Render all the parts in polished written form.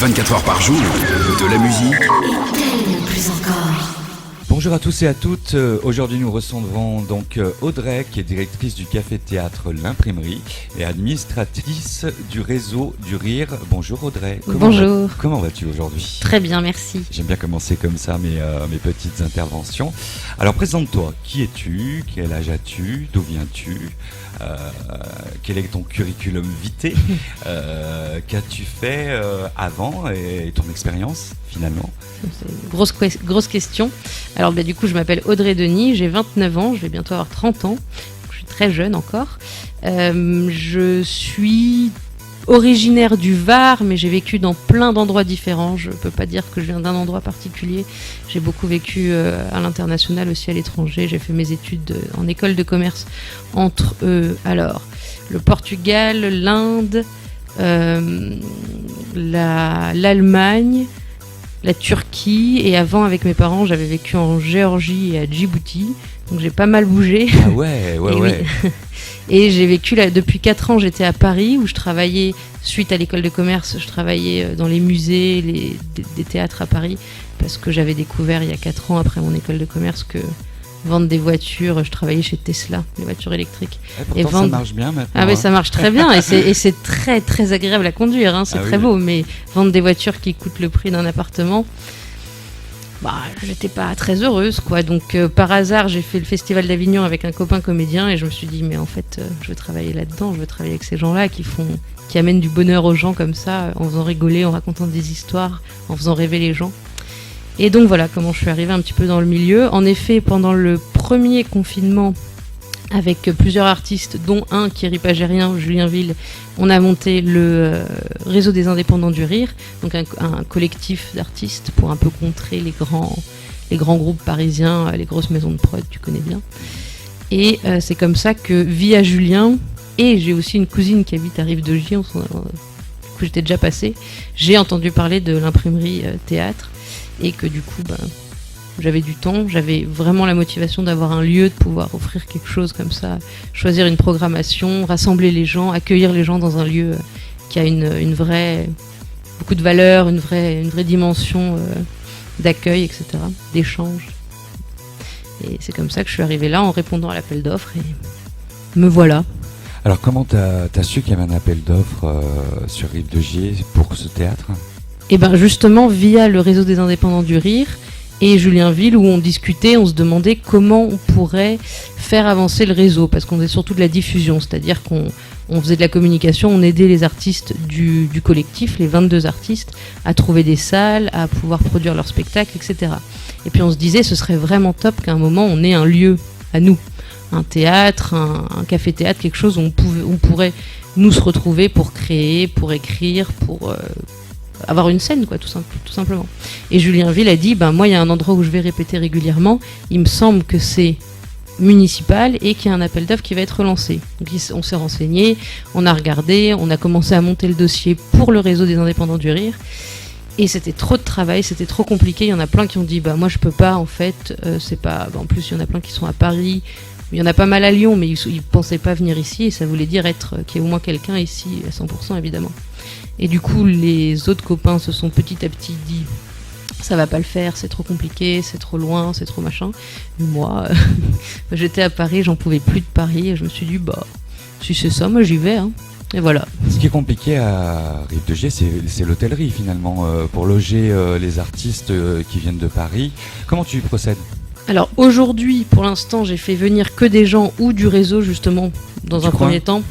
24 heures par jour, de la musique. Et tellement plus encore. Bonjour à tous et à toutes. Aujourd'hui, nous recevons donc Audrey, qui est directrice du Café-Théâtre L'Imprimerie et administratrice du réseau du Rire. Bonjour Audrey. Bonjour. Comment vas-tu aujourd'hui ? Très bien, merci. J'aime bien commencer comme ça mes petites interventions. Alors présente-toi. Qui es-tu ? Quel âge as-tu ? D'où viens-tu ? Quel est ton curriculum vitae ? Qu'as-tu fait avant et ton expérience finalement ? C'est une grosse question. Alors du coup, je m'appelle Audrey Denis, j'ai 29 ans, je vais bientôt avoir 30 ans. Je suis très jeune encore. Je suis originaire du Var, mais j'ai vécu dans plein d'endroits différents. Je ne peux pas dire que je viens d'un endroit particulier. J'ai beaucoup vécu à l'international, aussi à l'étranger. J'ai fait mes études en école de commerce entre le Portugal, l'Inde, l'Allemagne, la Turquie, et avant avec mes parents j'avais vécu en Géorgie et à Djibouti, donc j'ai pas mal bougé. Ah ouais. Oui. Et j'ai vécu là depuis 4 ans, j'étais à Paris où je travaillais, suite à l'école de commerce, je travaillais dans les musées, des théâtres à Paris, parce que j'avais découvert il y a 4 ans après mon école de commerce que vendre des voitures, je travaillais chez Tesla, les voitures électriques. Et pourtant, ça marche bien maintenant. Ah oui, ça marche très bien et c'est très très agréable à conduire, hein, c'est très beau, mais vendre des voitures qui coûtent le prix d'un appartement, j'étais pas très heureuse quoi. Donc par hasard, j'ai fait le festival d'Avignon avec un copain comédien et je me suis dit mais en fait, je veux travailler là-dedans, je veux travailler avec ces gens-là qui amènent du bonheur aux gens comme ça, en faisant rigoler, en racontant des histoires, en faisant rêver les gens. Et donc voilà comment je suis arrivée un petit peu dans le milieu. En effet, pendant le premier confinement, avec plusieurs artistes, dont un qui est ripagérien, Julien Ville, on a monté le réseau des indépendants du rire, donc un collectif d'artistes pour un peu contrer les grands groupes parisiens, les grosses maisons de prod, tu connais bien. Et c'est comme ça que, via Julien, et j'ai aussi une cousine qui habite à Rive-de-Gier, du coup j'étais déjà passée, j'ai entendu parler de l'imprimerie théâtre. Et que du coup, j'avais du temps, j'avais vraiment la motivation d'avoir un lieu, de pouvoir offrir quelque chose comme ça, choisir une programmation, rassembler les gens, accueillir les gens dans un lieu qui a beaucoup de valeur, une vraie dimension d'accueil, etc., d'échange. Et c'est comme ça que je suis arrivée là en répondant à l'appel d'offres et me voilà. Alors comment t'as su qu'il y avait un appel d'offres sur Rive-de-Gier pour ce théâtre ? Et justement via le réseau des indépendants du rire et Julien Ville, où on discutait, on se demandait comment on pourrait faire avancer le réseau, parce qu'on faisait surtout de la diffusion, c'est-à-dire qu'on faisait de la communication, on aidait les artistes du collectif, les 22 artistes, à trouver des salles, à pouvoir produire leurs spectacles, etc. Et puis on se disait, ce serait vraiment top qu'à un moment on ait un lieu à nous, un théâtre, un café-théâtre, quelque chose où on pourrait nous se retrouver pour créer, pour écrire, pour avoir une scène, quoi, tout simplement. Et Julien Ville a dit, moi, il y a un endroit où je vais répéter régulièrement, il me semble que c'est municipal et qu'il y a un appel d'offres qui va être lancé. Donc on s'est renseigné, on a regardé, on a commencé à monter le dossier pour le réseau des indépendants du rire, et c'était trop de travail, c'était trop compliqué. Il y en a plein qui ont dit, moi, je peux pas, en fait, c'est pas... en plus, il y en a plein qui sont à Paris, il y en a pas mal à Lyon, mais ils pensaient pas venir ici, et ça voulait dire qu'il y ait au moins quelqu'un ici, à 100%, évidemment. Et du coup, les autres copains se sont petit à petit dit ça va pas le faire, c'est trop compliqué, c'est trop loin, c'est trop machin. Moi, j'étais à Paris, j'en pouvais plus de Paris, et je me suis dit si c'est ça, moi j'y vais, hein. Et voilà. Ce qui est compliqué à Rive-de-Gier, c'est l'hôtellerie finalement, pour loger les artistes qui viennent de Paris. Comment tu procèdes ? Alors aujourd'hui, pour l'instant, j'ai fait venir que des gens ou du réseau justement, dans un premier temps,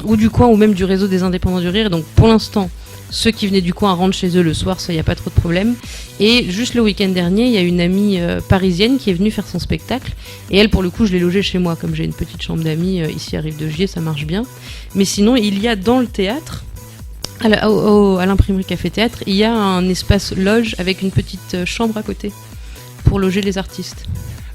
ou du coin, ou même du réseau des indépendants du rire. Donc pour l'instant, ceux qui venaient du coin rentrent chez eux le soir, ça, il n'y a pas trop de problème. Et juste le week-end dernier, il y a une amie parisienne qui est venue faire son spectacle. Et elle, pour le coup, je l'ai logée chez moi, comme j'ai une petite chambre d'amis ici à Rive-de-Gier, ça marche bien. Mais sinon, il y a dans le théâtre, à l'imprimerie Café-Théâtre, il y a un espace loge avec une petite chambre à côté pour loger les artistes.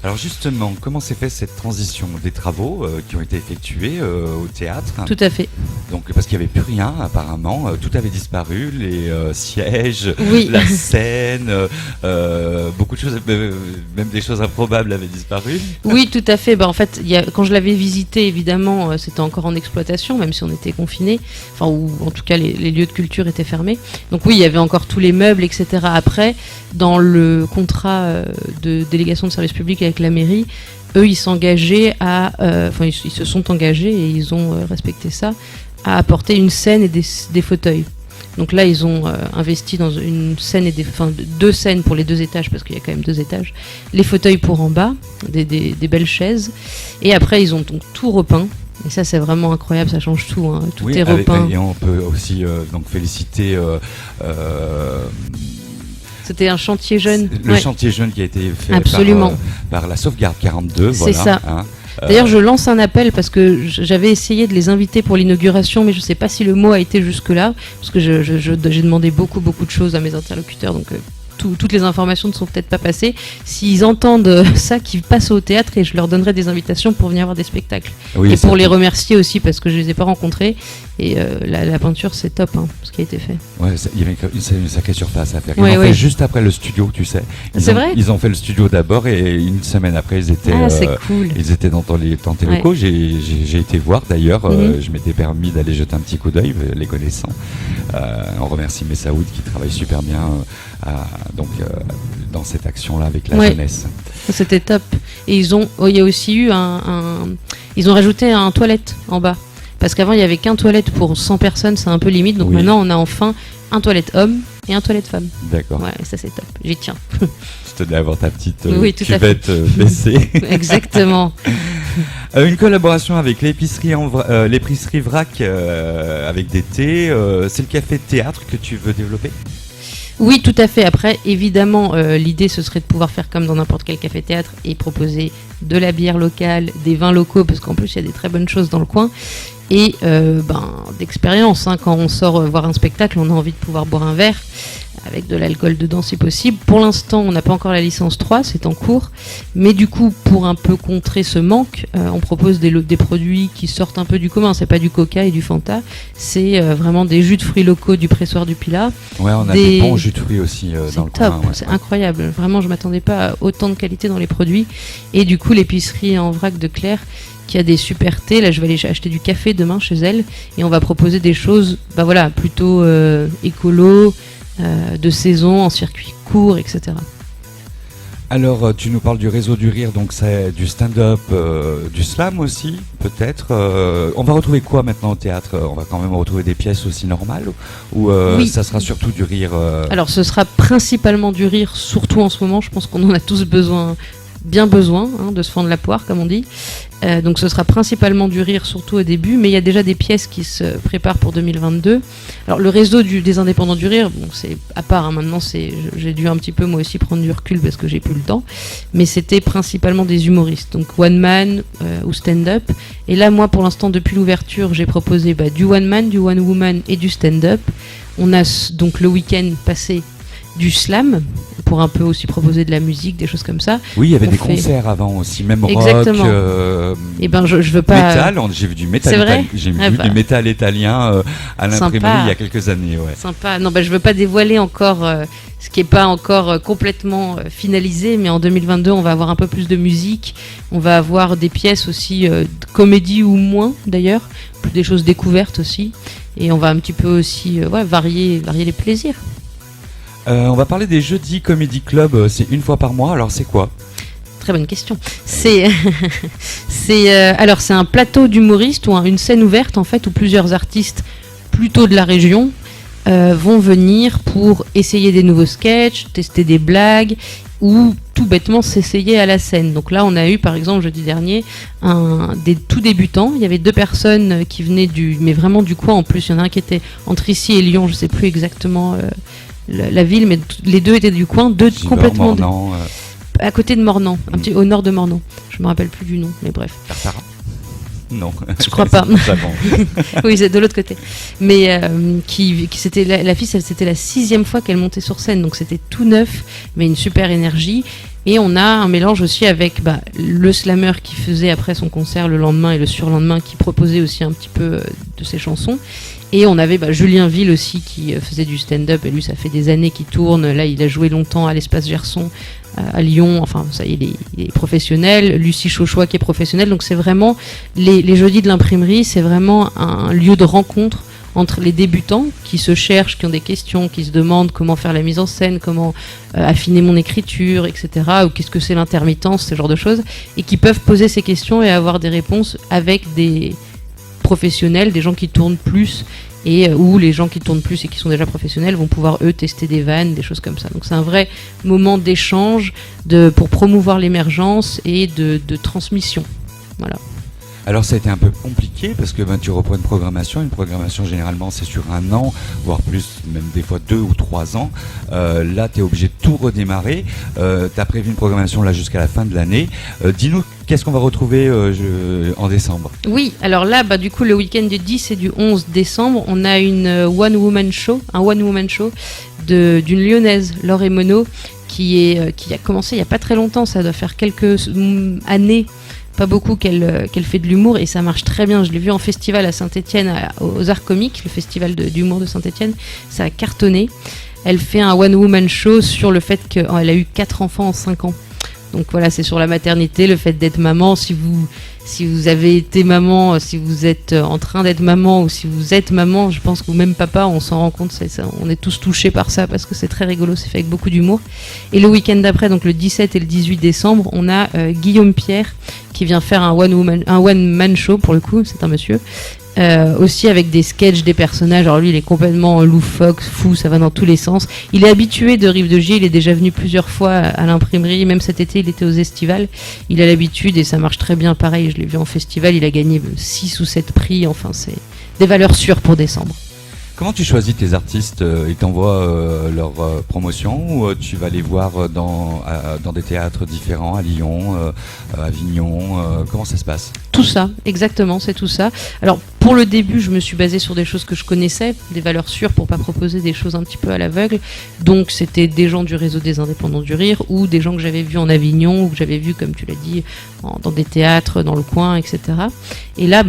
Alors justement, comment s'est fait cette transition des travaux qui ont été effectués au théâtre? Tout à fait. Donc parce qu'il n'y avait plus rien apparemment, tout avait disparu, les sièges, Oui. la scène, beaucoup de choses, même des choses improbables avaient disparu. Oui, tout à fait. En fait, quand je l'avais visité, évidemment, c'était encore en exploitation, même si on était confinés, ou en tout cas les lieux de culture étaient fermés. Donc oui, il y avait encore tous les meubles, etc. Après, dans le contrat de délégation de service public avec la mairie, eux, ils s'engageaient ils se sont engagés et ils ont respecté ça, à apporter une scène et des fauteuils. Donc là, ils ont investi dans une scène et deux scènes pour les 2 étages, parce qu'il y a quand même 2 étages. Les fauteuils pour en bas, des belles chaises. Et après, ils ont donc tout repeint. Et ça, c'est vraiment incroyable, ça change tout. Hein. Tout est repeint. Et on peut aussi donc féliciter C'était un chantier jeune. le chantier jeune qui a été fait Absolument. par la Sauvegarde 42. C'est voilà, ça. hein. D'ailleurs, je lance un appel parce que j'avais essayé de les inviter pour l'inauguration, mais je ne sais pas si le mot a été jusque-là, parce que j'ai demandé beaucoup de choses à mes interlocuteurs, donc toutes les informations ne sont peut-être pas passées. S'ils entendent ça, qu'ils passent au théâtre et je leur donnerai des invitations pour venir voir des spectacles. Oui, et pour les remercier aussi, parce que je ne les ai pas rencontrés. Et la peinture, c'est top, ce qui a été fait. Ouais, il y avait une sacrée surface à faire. Ils Ouais, ont fait juste après le studio, tu sais. C'est vrai ? Ils ont fait le studio d'abord et une semaine après, ils étaient, c'est cool. ils étaient dans tes locaux. Ouais. J'ai été voir d'ailleurs. Mhm. Je m'étais permis d'aller jeter un petit coup d'œil, les connaissant. On remercie Messaoud qui travaille super bien dans cette action-là avec la jeunesse. C'était top. Et il y a aussi eu ils ont rajouté un toilette en bas. Parce qu'avant, il n'y avait qu'un toilette pour 100 personnes, c'est un peu limite. Donc maintenant, on a enfin un toilette homme et un toilette femme. D'accord. Ouais, ça c'est top. J'y tiens. Tu tenais à avoir ta petite cuvette baissée. Exactement. Une collaboration avec l'épicerie Vrac avec des thés. C'est le café théâtre que tu veux développer ? Oui, tout à fait. Après, évidemment, l'idée, ce serait de pouvoir faire comme dans n'importe quel café-théâtre et proposer de la bière locale, des vins locaux, parce qu'en plus, il y a des très bonnes choses dans le coin. Et d'expérience, quand on sort voir un spectacle, on a envie de pouvoir boire un verre avec de l'alcool dedans si possible. Pour l'instant, on n'a pas encore la licence 3, c'est en cours. Mais du coup, pour un peu contrer ce manque, on propose des produits qui sortent un peu du commun. C'est pas du Coca et du Fanta, c'est vraiment des jus de fruits locaux du pressoir du Pilat. Ouais, on a des bons jus de fruits aussi dans le top, coin. c'est incroyable. Vraiment, je m'attendais pas à autant de qualité dans les produits. Et du coup, l'épicerie en vrac de Claire, qui a des super thés. Là, je vais aller acheter du café demain chez elle. Et on va proposer des choses plutôt écolo, de saison, en circuit court, etc. Alors, tu nous parles du réseau du rire, donc c'est du stand-up, du slam aussi, peut-être. On va retrouver quoi maintenant au théâtre ? On va quand même retrouver des pièces aussi normales ou Oui. Ça sera surtout du rire Alors, ce sera principalement du rire, surtout en ce moment. Je pense qu'on en a tous besoin de se fendre la poire, comme on dit. Donc ce sera principalement du rire, surtout au début, mais il y a déjà des pièces qui se préparent pour 2022. Alors le réseau des indépendants du rire, c'est à part, maintenant j'ai dû un petit peu moi aussi prendre du recul parce que j'ai plus le temps, mais c'était principalement des humoristes, donc one man ou stand-up. Et là moi pour l'instant depuis l'ouverture j'ai proposé du one man, du one woman et du stand-up. On a donc le week-end passé du slam pour un peu aussi proposer de la musique, des choses comme ça. Oui, il y avait des concerts avant aussi, même exactement. Rock. Et je veux pas. Métal, j'ai vu du métal. C'est vrai. J'ai vu du métal italien à l'imprimerie il y a quelques années. Ouais. Sympa. Non, je veux pas dévoiler encore ce qui est pas encore complètement finalisé, mais en 2022, on va avoir un peu plus de musique. On va avoir des pièces aussi de comédie ou moins d'ailleurs, des choses découvertes aussi, et on va un petit peu aussi varier les plaisirs. On va parler des jeudis Comedy Club, c'est une fois par mois, alors c'est quoi ? Très bonne question. C'est un plateau d'humoristes ou une scène ouverte en fait où plusieurs artistes plutôt de la région vont venir pour essayer des nouveaux sketchs, tester des blagues ou tout bêtement s'essayer à la scène. Donc là on a eu par exemple jeudi dernier des tout débutants, il y avait 2 personnes qui venaient mais vraiment du coin en plus, il y en a un qui était entre ici et Lyon, je sais plus exactement la ville, mais les 2 étaient du coin, 2 complètement à côté de Mornan, un petit au nord de Mornan. Je me rappelle plus du nom, mais bref. Tartara ? Non, je crois pas. Oui, c'est de l'autre côté. Mais c'était la fille, c'était la 6e fois qu'elle montait sur scène, donc c'était tout neuf, mais une super énergie. Et on a un mélange aussi avec le slammer qui faisait après son concert le lendemain et le surlendemain qui proposait aussi un petit peu de ses chansons. Et on avait Julien Ville aussi qui faisait du stand-up, et lui ça fait des années qu'il tourne. Là il a joué longtemps à l'Espace Gerson à Lyon, enfin ça il est professionnel. Lucie Chauchois qui est professionnelle, donc c'est vraiment les jeudis de l'imprimerie, c'est vraiment un lieu de rencontre entre les débutants qui se cherchent, qui ont des questions, qui se demandent comment faire la mise en scène, comment affiner mon écriture, etc. Ou qu'est-ce que c'est l'intermittence, ce genre de choses, et qui peuvent poser ces questions et avoir des réponses avec des professionnels, des gens qui tournent plus, et où les gens qui tournent plus et qui sont déjà professionnels vont pouvoir eux tester des vannes, des choses comme ça. Donc c'est un vrai moment d'échange pour promouvoir l'émergence et de transmission. Voilà. Alors ça a été un peu compliqué parce que tu reprends une programmation généralement c'est sur 1 an, voire plus, même des fois 2 ou 3 ans. Là tu es obligé de tout redémarrer, tu as prévu une programmation là jusqu'à la fin de l'année. Dis-nous, qu'est-ce qu'on va retrouver en décembre? Oui, alors là du coup le week-end du 10 et du 11 décembre on a un one woman show d'une lyonnaise, Laure Mono, qui a commencé il n'y a pas très longtemps, ça doit faire quelques années, pas beaucoup, qu'elle fait de l'humour, et ça marche très bien. Je l'ai vu en festival à Saint-Étienne, aux Arts Comiques, le festival d'humour de Saint-Étienne, ça a cartonné. Elle fait un one-woman show sur le fait qu'elle a eu 4 enfants en 5 ans. Donc voilà, c'est sur la maternité, le fait d'être maman. Si vous avez été maman, si vous êtes en train d'être maman, ou si vous êtes maman, je pense que même papa, on s'en rend compte, on est tous touchés par ça parce que c'est très rigolo, c'est fait avec beaucoup d'humour. Et le week-end d'après, donc le 17 et le 18 décembre, on a Guillaume Pierre qui vient faire un one-man show, pour le coup, c'est un monsieur. Aussi avec des sketchs des personnages. Alors lui il est complètement loufoque, fou, ça va dans tous les sens. Il est habitué de Rive de Gier, il est déjà venu plusieurs fois à l'imprimerie, même cet été il était aux Estivales. Il a l'habitude et ça marche très bien. Pareil, je l'ai vu en festival, il a gagné 6 ou 7 prix, enfin c'est des valeurs sûres pour décembre. Comment tu choisis tes artistes? Ils t'envoient leur promotion, ou tu vas les voir dans des théâtres différents, à Lyon, à Avignon? Comment ça se passe? Tout ça, exactement, c'est tout ça. Alors pour le début, je me suis basée sur des choses que je connaissais, des valeurs sûres, pour pas proposer des choses un petit peu à l'aveugle. Donc c'était des gens du réseau des indépendants du rire, ou des gens que j'avais vus en Avignon, ou que j'avais vus, comme tu l'as dit, dans des théâtres dans le coin, etc. Et là,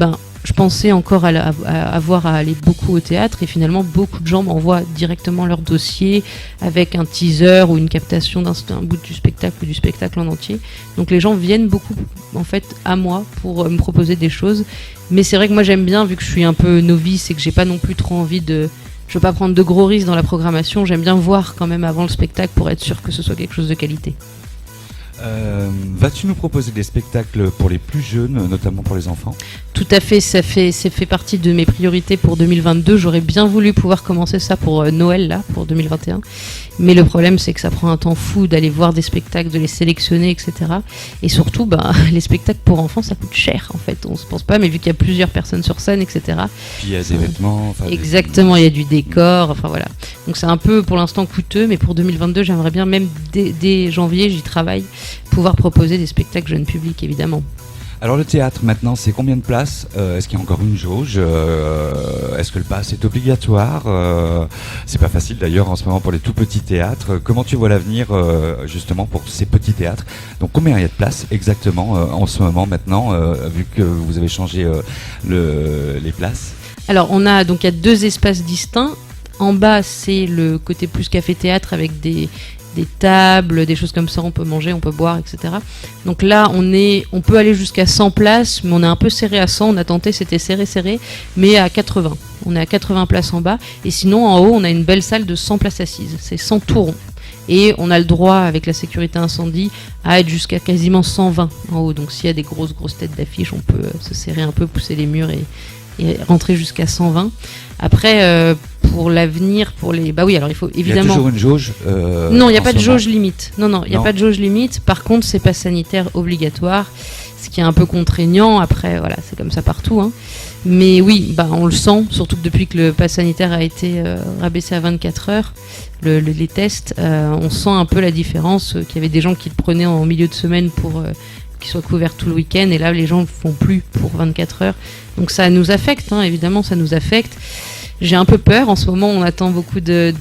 je pensais encore avoir à aller beaucoup au théâtre, et finalement beaucoup de gens m'envoient directement leur dossier avec un teaser ou une captation d'un bout du spectacle ou du spectacle en entier. Donc les gens viennent beaucoup en fait à moi pour me proposer des choses. Mais c'est vrai que moi j'aime bien, vu que je suis un peu novice et que j'ai pas non plus trop envie je veux pas prendre de gros risques dans la programmation, j'aime bien voir quand même avant le spectacle pour être sûr que ce soit quelque chose de qualité. Vas-tu nous proposer des spectacles pour les plus jeunes, notamment pour les enfants? Tout à fait, ça fait partie de mes priorités pour 2022. J'aurais bien voulu pouvoir commencer ça pour Noël, là, pour 2021. Mais le problème, c'est que ça prend un temps fou d'aller voir des spectacles, de les sélectionner, etc. Et surtout, les spectacles pour enfants, ça coûte cher, en fait. On se pense pas, mais vu qu'il y a plusieurs personnes sur scène, etc. Puis il y a des vêtements. Exactement, il y a du décor, enfin voilà. Donc c'est un peu, pour l'instant, coûteux, mais pour 2022, j'aimerais bien, même dès janvier, j'y travaille, pouvoir proposer des spectacles jeunes publics, évidemment. Alors le théâtre maintenant, c'est combien de places? Est-ce qu'il y a encore une jauge? Est-ce que le pass est obligatoire? C'est pas facile d'ailleurs en ce moment pour les tout petits théâtres. Comment tu vois l'avenir justement pour ces petits théâtres? Donc combien il y a de places exactement en ce moment maintenant, vu que vous avez changé les places? Alors il y a 2 espaces distincts. En bas, c'est le côté plus café-théâtre avec des tables, des choses comme ça, on peut manger, on peut boire, etc. Donc là, on peut aller jusqu'à 100 places, mais on est un peu serré à 100, on a tenté, c'était serré, mais à 80. On est à 80 places en bas, et sinon, en haut, on a une belle salle de 100 places assises, c'est 100 tout rond. Et on a le droit, avec la sécurité incendie, à être jusqu'à quasiment 120 en haut. Donc s'il y a des grosses têtes d'affiche, on peut se serrer un peu, pousser les murs et rentrer jusqu'à 120. Après, pour l'avenir, alors il faut évidemment... Il y a toujours une jauge Non, il n'y a pas de jauge limite. Non, il n'y a pas de jauge limite. Par contre, c'est pas sanitaire obligatoire, ce qui est un peu contraignant. Après, voilà, c'est comme ça partout, hein. Mais oui, on le sent, surtout que depuis que le pass sanitaire a été rabaissé à 24 heures, les tests, on sent un peu la différence, qu'il y avait des gens qui le prenaient en milieu de semaine pour qu'il soit couvert tout le week-end, et là, les gens ne le font plus pour 24 heures. Donc ça nous affecte, hein, évidemment, ça nous affecte. J'ai un peu peur, en ce moment, on attend beaucoup de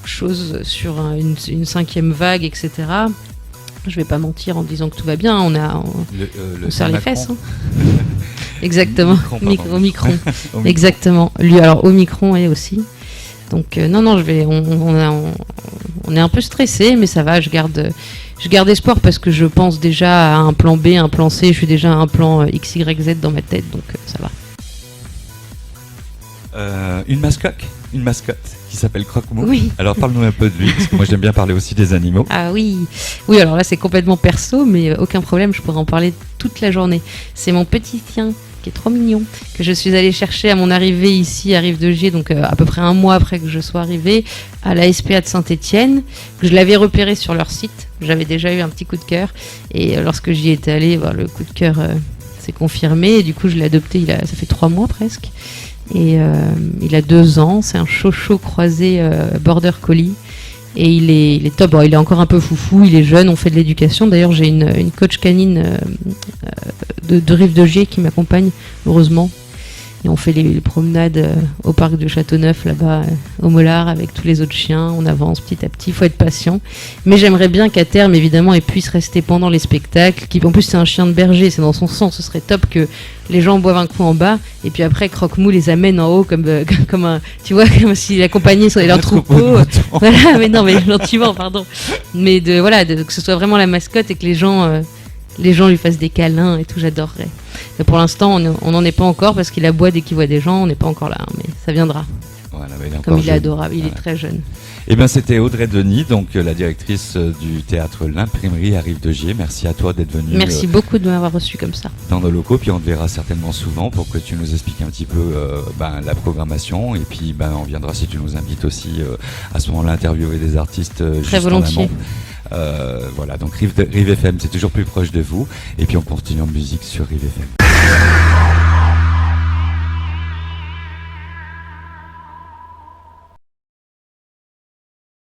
choses sur une 5e vague, etc. Je vais pas mentir en disant que tout va bien. On serre les Macron. fesses. Hein. Exactement. Micron, Omicron. Omicron. Exactement. Lui, alors Omicron est aussi. Donc non, on est un peu stressé, mais ça va. Je garde espoir parce que je pense déjà à un plan B, un plan C. Je suis déjà à un plan X, Y, Z dans ma tête, donc ça va. Une mascotte qui s'appelle Croque-Mou. Oui. Alors parle-nous un peu de lui, parce que moi j'aime bien parler aussi des animaux. Ah oui, oui. Alors là, c'est complètement perso, mais aucun problème. Je pourrais en parler toute la journée. C'est mon petit chien qui est trop mignon, que je suis allée chercher à mon arrivée ici à Rive-de-Gier, donc à peu près un mois après que je sois arrivée, à la SPA de Saint-Étienne. Je l'avais repéré sur leur site. J'avais déjà eu un petit coup de cœur, et lorsque j'y étais allée, le coup de cœur s'est confirmé. Et du coup, je l'ai adopté. Ça fait 3 mois presque. Et il a 2 ans, c'est un chocho croisé border collie et il est top. Bon, il est encore un peu foufou, il est jeune, on fait de l'éducation. D'ailleurs, j'ai une coach canine de Rive-de-Gier qui m'accompagne, heureusement. Et on fait les promenades au parc de Châteauneuf, là-bas, au Mollard, avec tous les autres chiens. On avance petit à petit, il faut être patient. Mais j'aimerais bien qu'à terme, évidemment, il puisse rester pendant les spectacles. En plus, c'est un chien de berger, c'est dans son sang. Ce serait top que les gens boivent un coup en bas, et puis après, Croque-Mou les amène en haut, comme un, tu vois, comme s'il accompagnait leur troupeau. Voilà, mais non, mais gentiment, pardon. Mais que ce soit vraiment la mascotte et que les gens lui fassent des câlins et tout, j'adorerais. Mais pour l'instant, on n'en est pas encore parce qu'il aboie dès qu'il voit des gens, on n'est pas encore là, mais ça viendra. Voilà, mais Comme il est jeune. adorable, il Voilà. est très jeune. Eh bien, c'était Audrey Denis, donc la directrice du théâtre L'Imprimerie à Rive-de-Gier. Merci à toi d'être venue Merci beaucoup de m'avoir reçu comme ça. dans nos locaux, puis on te verra certainement souvent pour que tu nous expliques un petit peu la programmation, et puis on viendra si tu nous invites aussi à ce moment-là interviewer des artistes Très juste en volontiers. amont. Voilà, donc Rive FM, c'est toujours plus proche de vous, et puis on continue en musique sur Rive FM.